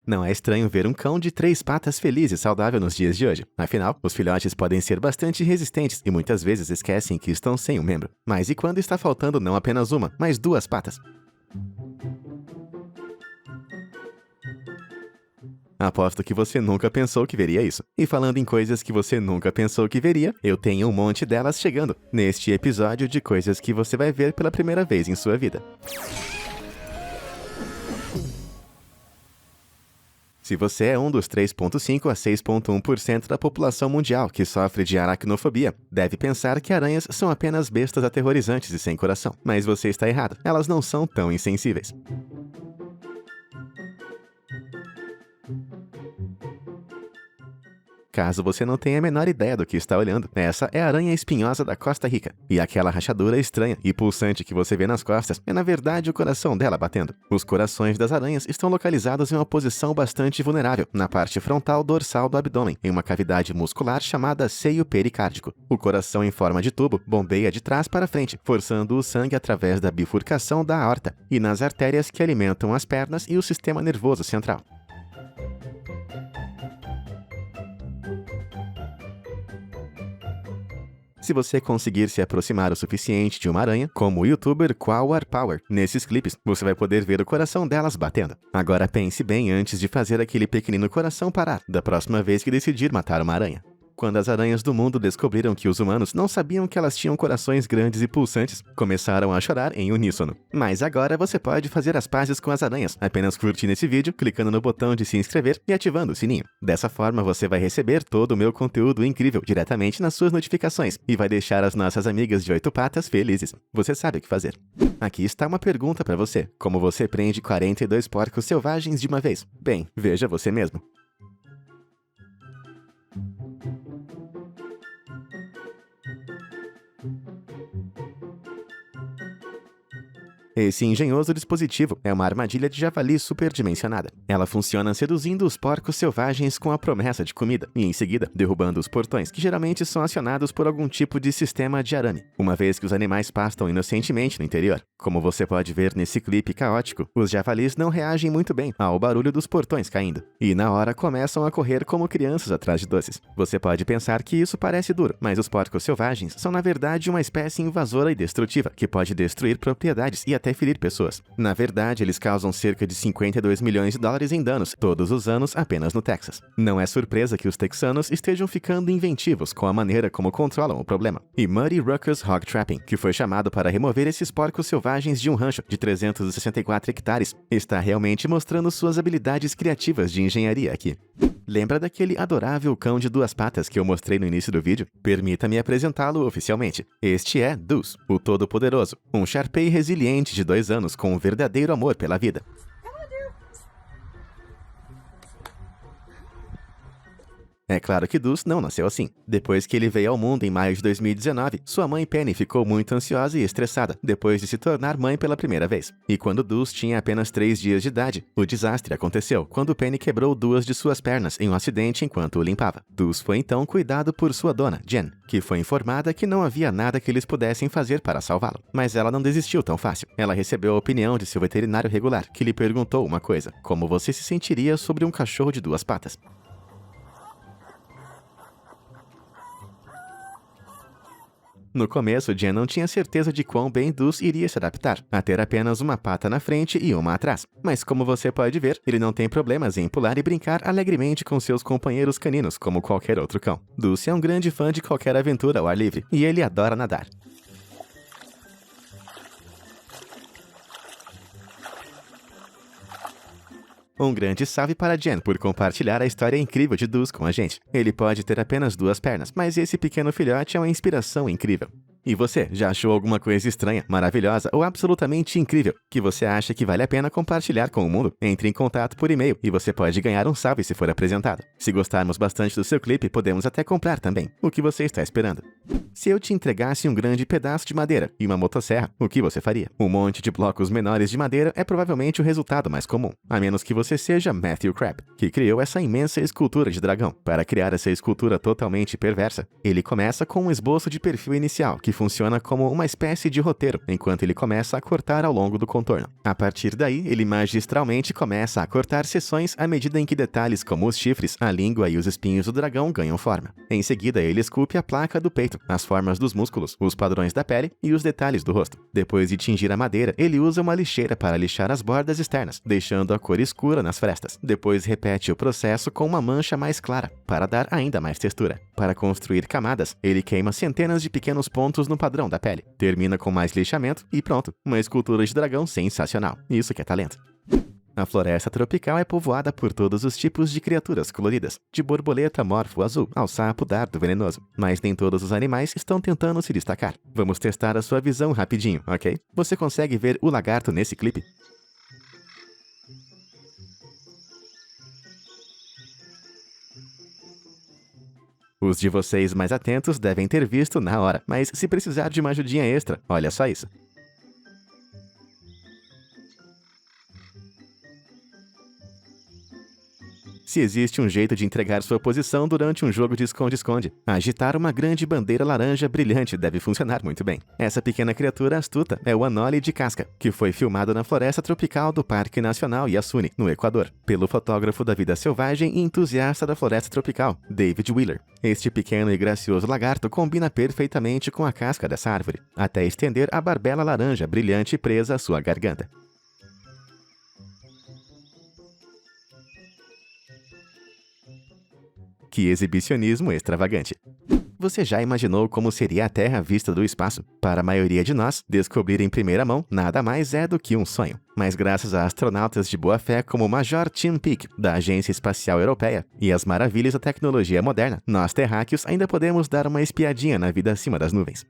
Não é estranho ver um cão de 3 patas feliz e saudável nos dias de hoje. Afinal, os filhotes podem ser bastante resistentes e muitas vezes esquecem que estão sem um membro. Mas e quando está faltando não apenas uma, mas 2 patas? Aposto que você nunca pensou que veria isso. E falando em coisas que você nunca pensou que veria, eu tenho um monte delas chegando neste episódio de coisas que você vai ver pela primeira vez em sua vida. Se você é um dos 3,5 a 6,1% da população mundial que sofre de aracnofobia, deve pensar que aranhas são apenas bestas aterrorizantes e sem coração. Mas você está errado, elas não são tão insensíveis. Caso você não tenha a menor ideia do que está olhando, essa é a aranha espinhosa da Costa Rica. E aquela rachadura estranha e pulsante que você vê nas costas é na verdade o coração dela batendo. Os corações das aranhas estão localizados em uma posição bastante vulnerável, na parte frontal dorsal do abdômen, em uma cavidade muscular chamada seio pericárdico. O coração em forma de tubo bombeia de trás para frente, forçando o sangue através da bifurcação da aorta e nas artérias que alimentam as pernas e o sistema nervoso central. Se você conseguir se aproximar o suficiente de uma aranha, como o youtuber Quawar Power, nesses clipes, você vai poder ver o coração delas batendo. Agora pense bem antes de fazer aquele pequenino coração parar, da próxima vez que decidir matar uma aranha. Quando as aranhas do mundo descobriram que os humanos não sabiam que elas tinham corações grandes e pulsantes, começaram a chorar em uníssono. Mas agora você pode fazer as pazes com as aranhas, apenas curtindo esse vídeo, clicando no botão de se inscrever e ativando o sininho. Dessa forma você vai receber todo o meu conteúdo incrível diretamente nas suas notificações e vai deixar as nossas amigas de 8 patas felizes. Você sabe o que fazer. Aqui está uma pergunta para você. Como você prende 42 porcos selvagens de uma vez? Bem, veja você mesmo. Esse engenhoso dispositivo é uma armadilha de javali superdimensionada. Ela funciona seduzindo os porcos selvagens com a promessa de comida e, em seguida, derrubando os portões, que geralmente são acionados por algum tipo de sistema de arame, uma vez que os animais pastam inocentemente no interior. Como você pode ver nesse clipe caótico, os javalis não reagem muito bem ao barulho dos portões caindo, e na hora começam a correr como crianças atrás de doces. Você pode pensar que isso parece duro, mas os porcos selvagens são na verdade uma espécie invasora e destrutiva, que pode destruir propriedades e até ferir pessoas. Na verdade, eles causam cerca de 52 milhões de dólares em danos todos os anos apenas no Texas. Não é surpresa que os texanos estejam ficando inventivos com a maneira como controlam o problema. E Muddy Ruckus Hog Trapping, que foi chamado para remover esses porcos selvagens de um rancho de 364 hectares, está realmente mostrando suas habilidades criativas de engenharia aqui. Lembra daquele adorável cão de 2 patas que eu mostrei no início do vídeo? Permita-me apresentá-lo oficialmente. Este é Deuce, o Todo-Poderoso, um Shar-Pei resiliente de 2 anos com um verdadeiro amor pela vida. É claro que Deuce não nasceu assim. Depois que ele veio ao mundo em maio de 2019, sua mãe Penny ficou muito ansiosa e estressada depois de se tornar mãe pela primeira vez. E quando Deuce tinha apenas 3 dias de idade, o desastre aconteceu quando Penny quebrou 2 de suas pernas em um acidente enquanto o limpava. Deuce foi então cuidado por sua dona, Jen, que foi informada que não havia nada que eles pudessem fazer para salvá-lo. Mas ela não desistiu tão fácil. Ela recebeu a opinião de seu veterinário regular, que lhe perguntou uma coisa: como você se sentiria sobre um cachorro de 2 patas? No começo, Jen não tinha certeza de quão bem Deuce iria se adaptar a ter apenas uma pata na frente e uma atrás. Mas como você pode ver, ele não tem problemas em pular e brincar alegremente com seus companheiros caninos como qualquer outro cão. Deuce é um grande fã de qualquer aventura ao ar livre, e ele adora nadar. Um grande salve para Jen por compartilhar a história incrível de Deuce com a gente. Ele pode ter apenas 2 pernas, mas esse pequeno filhote é uma inspiração incrível. E você, já achou alguma coisa estranha, maravilhosa ou absolutamente incrível que você acha que vale a pena compartilhar com o mundo? Entre em contato por e-mail e você pode ganhar um salve se for apresentado. Se gostarmos bastante do seu clipe, podemos até comprar também. O que você está esperando? Se eu te entregasse um grande pedaço de madeira e uma motosserra, o que você faria? Um monte de blocos menores de madeira é provavelmente o resultado mais comum, a menos que você seja Matthew Crab, que criou essa imensa escultura de dragão. Para criar essa escultura totalmente perversa, ele começa com um esboço de perfil inicial que funciona como uma espécie de roteiro, enquanto ele começa a cortar ao longo do contorno. A partir daí, ele magistralmente começa a cortar seções à medida em que detalhes como os chifres, a língua e os espinhos do dragão ganham forma. Em seguida, ele esculpe a placa do peito, as formas dos músculos, os padrões da pele e os detalhes do rosto. Depois de tingir a madeira, ele usa uma lixeira para lixar as bordas externas, deixando a cor escura nas frestas. Depois repete o processo com uma mancha mais clara, para dar ainda mais textura. Para construir camadas, ele queima centenas de pequenos pontos no padrão da pele. Termina com mais lixamento e pronto, uma escultura de dragão sensacional. Isso que é talento. A floresta tropical é povoada por todos os tipos de criaturas coloridas, de borboleta morfo azul ao sapo dardo venenoso. Mas nem todos os animais estão tentando se destacar. Vamos testar a sua visão rapidinho, ok? Você consegue ver o lagarto nesse clipe? Os de vocês mais atentos devem ter visto na hora, mas se precisar de uma ajudinha extra, olha só isso. Se existe um jeito de entregar sua posição durante um jogo de esconde-esconde, agitar uma grande bandeira laranja brilhante deve funcionar muito bem. Essa pequena criatura astuta é o Anole de casca, que foi filmado na floresta tropical do Parque Nacional Yasuni, no Equador, pelo fotógrafo da vida selvagem e entusiasta da floresta tropical, David Wheeler. Este pequeno e gracioso lagarto combina perfeitamente com a casca dessa árvore, até estender a barbela laranja brilhante presa à sua garganta. Que exibicionismo extravagante! Você já imaginou como seria a Terra vista do espaço? Para a maioria de nós, descobrir em primeira mão nada mais é do que um sonho. Mas graças a astronautas de boa fé como o Major Tim Peake, da Agência Espacial Europeia, e as maravilhas da tecnologia moderna, nós terráqueos ainda podemos dar uma espiadinha na vida acima das nuvens.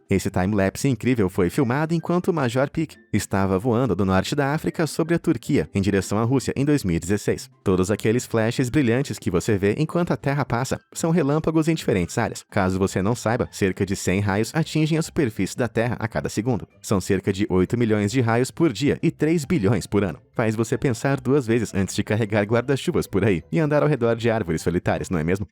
Esse time-lapse incrível foi filmado enquanto o Major Peake estava voando do norte da África sobre a Turquia, em direção à Rússia, em 2016. Todos aqueles flashes brilhantes que você vê enquanto a Terra passa são relâmpagos em diferentes áreas. Caso você não saiba, cerca de 100 raios atingem a superfície da Terra a cada segundo. São cerca de 8 milhões de raios por dia e 3 bilhões por ano. Faz você pensar 2 vezes antes de carregar guarda-chuvas por aí e andar ao redor de árvores solitárias, não é mesmo?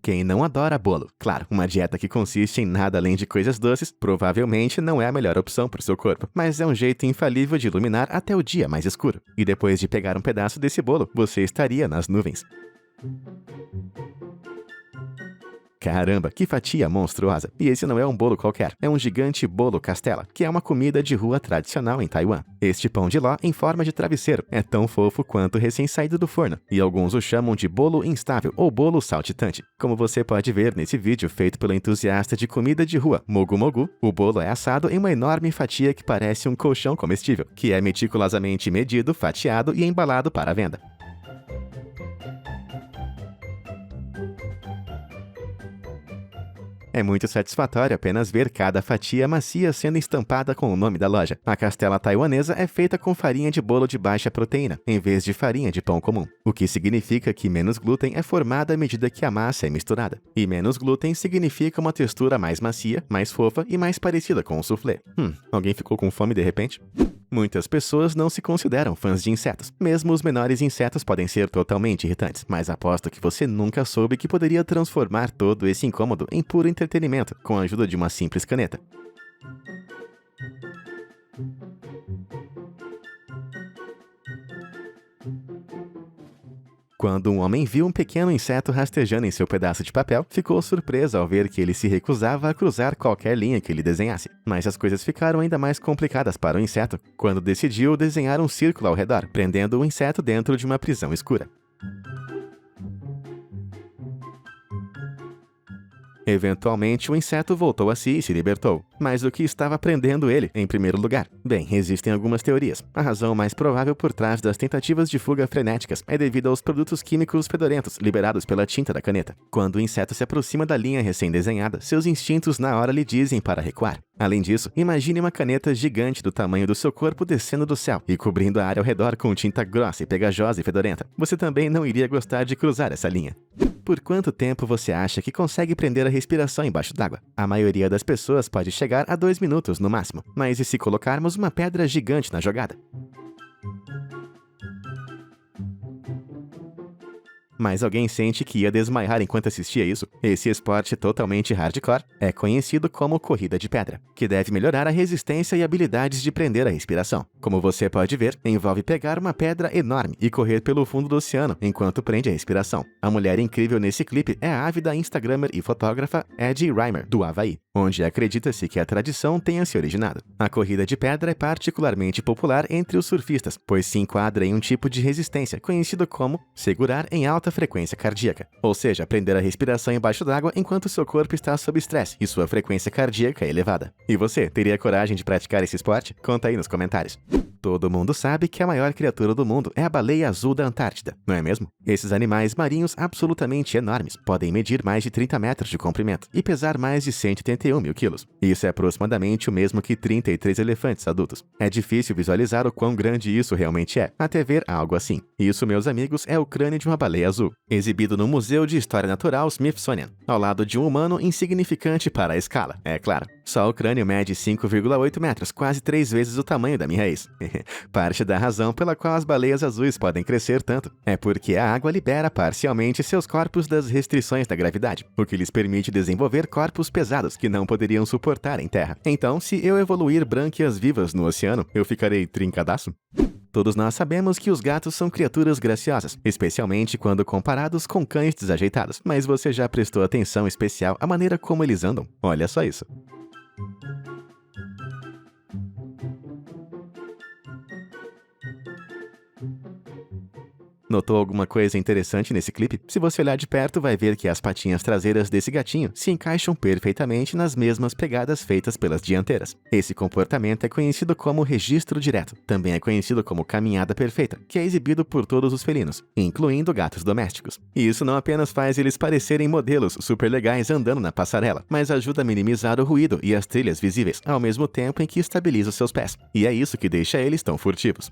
Quem não adora bolo? Claro, uma dieta que consiste em nada além de coisas doces provavelmente não é a melhor opção para o seu corpo, mas é um jeito infalível de iluminar até o dia mais escuro. E depois de pegar um pedaço desse bolo, você estaria nas nuvens. Caramba, que fatia monstruosa! E esse não é um bolo qualquer, é um gigante bolo castela, que é uma comida de rua tradicional em Taiwan. Este pão de ló em forma de travesseiro é tão fofo quanto recém-saído do forno, e alguns o chamam de bolo instável ou bolo saltitante. Como você pode ver nesse vídeo feito pelo entusiasta de comida de rua, Mogu Mogu, o bolo é assado em uma enorme fatia que parece um colchão comestível, que é meticulosamente medido, fatiado e embalado para a venda. É muito satisfatório apenas ver cada fatia macia sendo estampada com o nome da loja. A castela taiwanesa é feita com farinha de bolo de baixa proteína, em vez de farinha de pão comum, o que significa que menos glúten é formado à medida que a massa é misturada. E menos glúten significa uma textura mais macia, mais fofa e mais parecida com o soufflé. Alguém ficou com fome de repente? Muitas pessoas não se consideram fãs de insetos. Mesmo os menores insetos podem ser totalmente irritantes, mas aposto que você nunca soube que poderia transformar todo esse incômodo em puro entretenimento com a ajuda de uma simples caneta. Quando um homem viu um pequeno inseto rastejando em seu pedaço de papel, ficou surpreso ao ver que ele se recusava a cruzar qualquer linha que ele desenhasse. Mas as coisas ficaram ainda mais complicadas para o inseto quando decidiu desenhar um círculo ao redor, prendendo o inseto dentro de uma prisão escura. Eventualmente, o inseto voltou a si e se libertou. Mas o que estava prendendo ele, em primeiro lugar? Bem, existem algumas teorias. A razão mais provável por trás das tentativas de fuga frenéticas é devido aos produtos químicos fedorentos liberados pela tinta da caneta. Quando o inseto se aproxima da linha recém-desenhada, seus instintos na hora lhe dizem para recuar. Além disso, imagine uma caneta gigante do tamanho do seu corpo descendo do céu e cobrindo a área ao redor com tinta grossa e pegajosa e fedorenta. Você também não iria gostar de cruzar essa linha. Por quanto tempo você acha que consegue prender a respiração embaixo d'água? A maioria das pessoas pode chegar a 2 minutos no máximo. Mas e se colocarmos uma pedra gigante na jogada? Mas alguém sente que ia desmaiar enquanto assistia isso? Esse esporte totalmente hardcore é conhecido como corrida de pedra, que deve melhorar a resistência e habilidades de prender a respiração. Como você pode ver, envolve pegar uma pedra enorme e correr pelo fundo do oceano enquanto prende a respiração. A mulher incrível nesse clipe é a ávida instagrammer e fotógrafa Addie Reimer, do Havaí, onde acredita-se que a tradição tenha se originado. A corrida de pedra é particularmente popular entre os surfistas, pois se enquadra em um tipo de resistência conhecido como segurar em alta frequência cardíaca, ou seja, prender a respiração embaixo d'água enquanto seu corpo está sob estresse e sua frequência cardíaca é elevada. E você, teria coragem de praticar esse esporte? Conta aí nos comentários. Todo mundo sabe que a maior criatura do mundo é a baleia azul da Antártida, não é mesmo? Esses animais marinhos absolutamente enormes podem medir mais de 30 metros de comprimento e pesar mais de 181 mil quilos. Isso é aproximadamente o mesmo que 33 elefantes adultos. É difícil visualizar o quão grande isso realmente é, até ver algo assim. Isso, meus amigos, é o crânio de uma baleia azul, exibido no Museu de História Natural Smithsonian, ao lado de um humano insignificante para a escala, é claro. Só o crânio mede 5,8 metros, quase 3 vezes o tamanho da minha ex. Parte da razão pela qual as baleias azuis podem crescer tanto é porque a água libera parcialmente seus corpos das restrições da gravidade, o que lhes permite desenvolver corpos pesados que não poderiam suportar em terra. Então, se eu evoluir brânquias vivas no oceano, eu ficarei trincadaço? Todos nós sabemos que os gatos são criaturas graciosas, especialmente quando comparados com cães desajeitados. Mas você já prestou atenção especial à maneira como eles andam? Olha só isso. Notou alguma coisa interessante nesse clipe? Se você olhar de perto, vai ver que as patinhas traseiras desse gatinho se encaixam perfeitamente nas mesmas pegadas feitas pelas dianteiras. Esse comportamento é conhecido como registro direto. Também é conhecido como caminhada perfeita, que é exibido por todos os felinos, incluindo gatos domésticos. E isso não apenas faz eles parecerem modelos super legais andando na passarela, mas ajuda a minimizar o ruído e as trilhas visíveis, ao mesmo tempo em que estabiliza os seus pés. E é isso que deixa eles tão furtivos.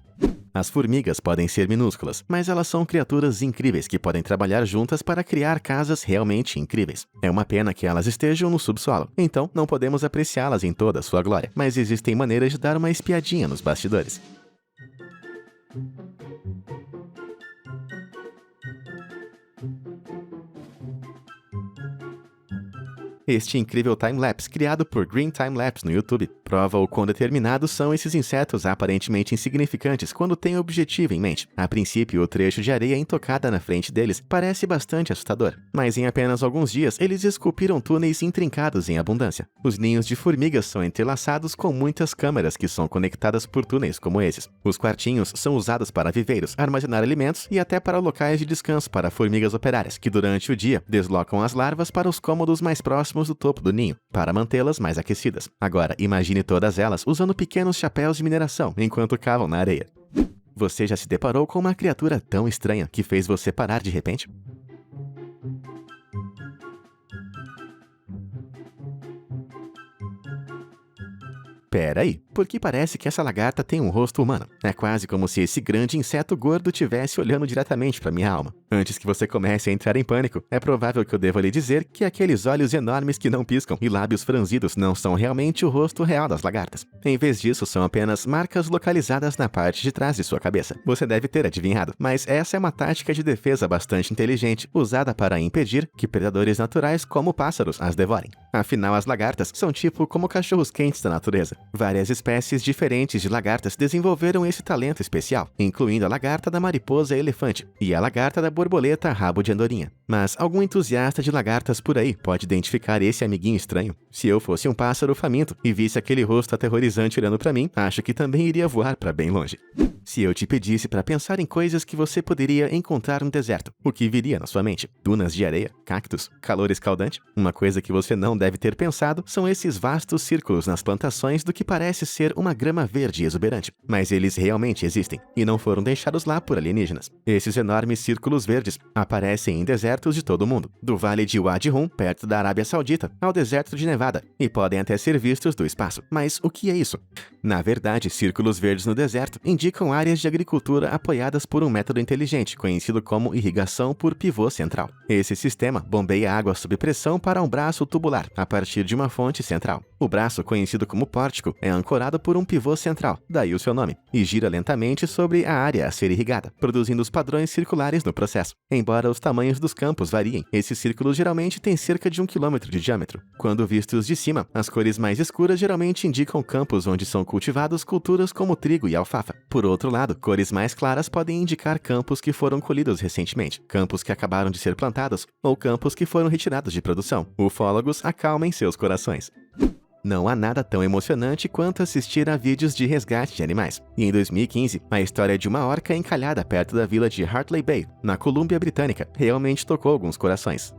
As formigas podem ser minúsculas, mas elas são criaturas incríveis que podem trabalhar juntas para criar casas realmente incríveis. É uma pena que elas estejam no subsolo, então não podemos apreciá-las em toda a sua glória, mas existem maneiras de dar uma espiadinha nos bastidores. Este incrível time-lapse, criado por Green Time Lapse no YouTube, prova o quão determinados são esses insetos aparentemente insignificantes quando têm o objetivo em mente. A princípio, o trecho de areia intocada na frente deles parece bastante assustador, mas em apenas alguns dias eles esculpiram túneis intrincados em abundância. Os ninhos de formigas são entrelaçados com muitas câmeras que são conectadas por túneis como esses. Os quartinhos são usados para viveiros, armazenar alimentos e até para locais de descanso para formigas operárias, que durante o dia deslocam as larvas para os cômodos mais próximos do topo do ninho, para mantê-las mais aquecidas. Agora, imagine todas elas usando pequenos chapéus de mineração enquanto cavam na areia. Você já se deparou com uma criatura tão estranha que fez você parar de repente? Pera aí, por que parece que essa lagarta tem um rosto humano? É quase como se esse grande inseto gordo estivesse olhando diretamente para minha alma. Antes que você comece a entrar em pânico, é provável que eu deva lhe dizer que aqueles olhos enormes que não piscam e lábios franzidos não são realmente o rosto real das lagartas. Em vez disso, são apenas marcas localizadas na parte de trás de sua cabeça. Você deve ter adivinhado, mas essa é uma tática de defesa bastante inteligente, usada para impedir que predadores naturais como pássaros as devorem. Afinal, as lagartas são tipo como cachorros quentes da natureza. Várias espécies diferentes de lagartas desenvolveram esse talento especial, incluindo a lagarta da mariposa elefante e a lagarta da borboleta rabo de andorinha. Mas algum entusiasta de lagartas por aí pode identificar esse amiguinho estranho? Se eu fosse um pássaro faminto e visse aquele rosto aterrorizante olhando para mim, acho que também iria voar para bem longe. Se eu te pedisse para pensar em coisas que você poderia encontrar no deserto, o que viria na sua mente? Dunas de areia? Cactos? Calor escaldante? Uma coisa que você não deve ter pensado são esses vastos círculos nas plantações do que parece ser uma grama verde exuberante. Mas eles realmente existem, e não foram deixados lá por alienígenas. Esses enormes círculos verdes aparecem em desertos de todo o mundo, do vale de Wadi Rum, perto da Arábia Saudita, ao deserto de Nevada nevada e podem até ser vistos do espaço. Mas o que é isso? Na verdade, círculos verdes no deserto indicam áreas de agricultura apoiadas por um método inteligente, conhecido como irrigação por pivô central. Esse sistema bombeia água sob pressão para um braço tubular, a partir de uma fonte central. O braço, conhecido como pórtico, é ancorado por um pivô central, daí o seu nome, e gira lentamente sobre a área a ser irrigada, produzindo os padrões circulares no processo. Embora os tamanhos dos campos variem, esses círculos geralmente têm cerca de 1 quilômetro de diâmetro. Quando vistos de cima, as cores mais escuras geralmente indicam campos onde são cultivados culturas como trigo e alfafa. Por outro lado, cores mais claras podem indicar campos que foram colhidos recentemente, campos que acabaram de ser plantados ou campos que foram retirados de produção. Ufólogos, acalmem seus corações. Não há nada tão emocionante quanto assistir a vídeos de resgate de animais. E em 2015, a história de uma orca encalhada perto da vila de Hartley Bay, na Colômbia Britânica, realmente tocou alguns corações.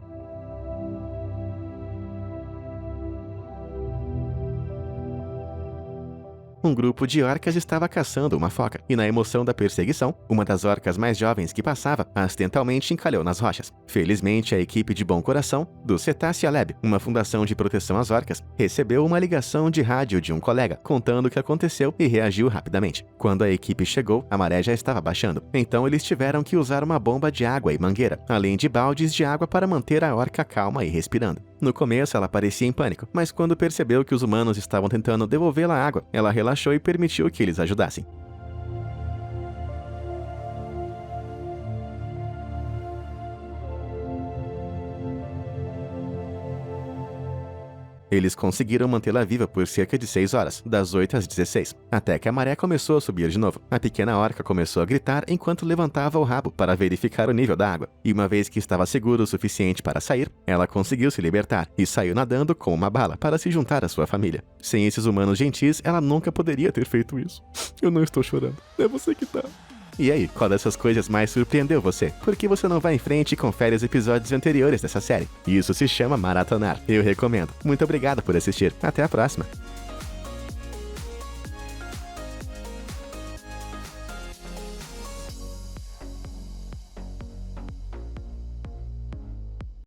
Um grupo de orcas estava caçando uma foca, e na emoção da perseguição, uma das orcas mais jovens que passava acidentalmente encalhou nas rochas. Felizmente, a equipe de bom coração do Cetacea Lab, uma fundação de proteção às orcas, recebeu uma ligação de rádio de um colega, contando o que aconteceu e reagiu rapidamente. Quando a equipe chegou, a maré já estava baixando, então eles tiveram que usar uma bomba de água e mangueira, além de baldes de água para manter a orca calma e respirando. No começo, ela parecia em pânico, mas quando percebeu que os humanos estavam tentando devolvê-la à água, ela relaxou e permitiu que eles ajudassem. Eles conseguiram mantê-la viva por cerca de 6 horas, das 8 às 16, até que a maré começou a subir de novo. A pequena orca começou a gritar enquanto levantava o rabo para verificar o nível da água, e uma vez que estava seguro o suficiente para sair, ela conseguiu se libertar e saiu nadando com uma bala para se juntar à sua família. Sem esses humanos gentis, ela nunca poderia ter feito isso. Eu não estou chorando, é você que tá. E aí, qual dessas coisas mais surpreendeu você? Por que você não vai em frente e confere os episódios anteriores dessa série? Isso se chama maratonar. Eu recomendo. Muito obrigado por assistir. Até a próxima!